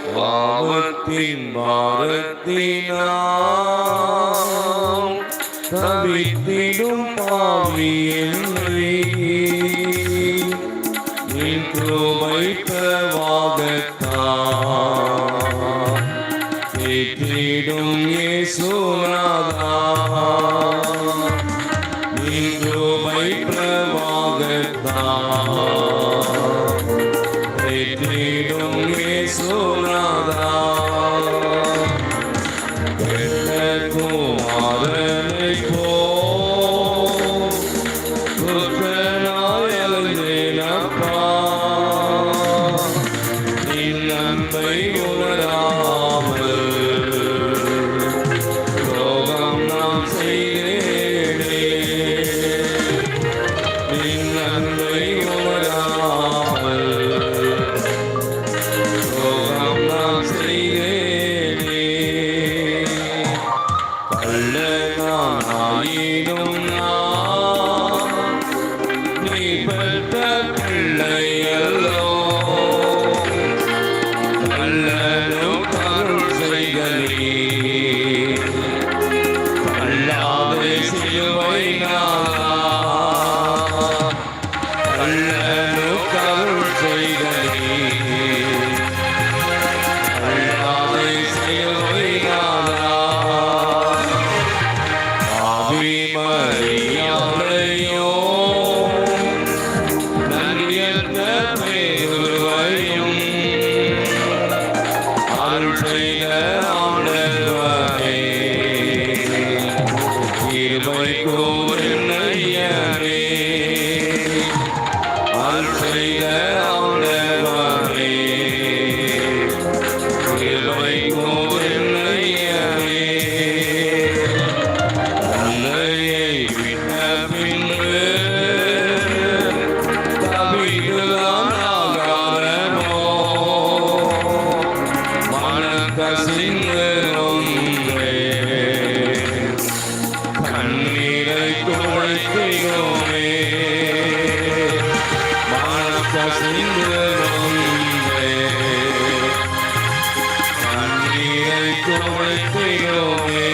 பாவத்தின் பாரத்தினால் தவித்திடும் பாவி என்னை நின் கிருபை பிரவாகத்தான் தேற்றிடும் இயேசுநாதா நின் கிருபை பிரவாகத்தான் தேற்றிடும் இயேசுநாதா குமாரனை போல் குற்றனாய் அலைந்தேனப்பா நின் அன்பை உணராமல் துரோகம் நான் செய்தேனே நின் அன்பை உணராமல் துரோகம் நான் செய்தேனே கள்ளனாயினும் நான் நீ பெற்ற பிள்ளையல்லோ கள்ளனும் கருள் செய்களே கல்லாதே சிலுவை நாதா கள்ளனும் கருள் செய்களே கல்லாதே சிலுவை நாதா மரியாதையோ நன்றியற்ற பேருவையும் அருள் செய்த ஆண்டவரே கிருபை கூறும் ஐயனே அருள் செய்த ஆண்டவரே கிருபை கூறும் ஐயனே கண்ணீரை துடைக்கிறோமே கண்ணீரை துடைக்கிறோமே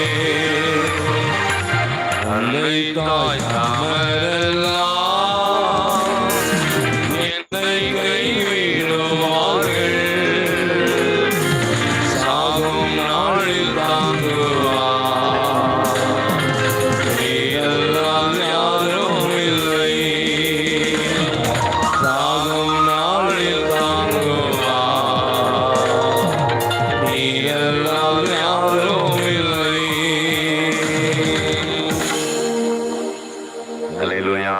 அன்னை தாய் தாமரெல்லாம் என்னை கைவிடுவார்கள் சாகும் நாளில் தாங்குவார் நீரெல்லாம் யாரும் இல்லை சாகும் நாளில் தாங்குவார் நீரெல்லாம் யாரும் இல்லை. Hallelujah.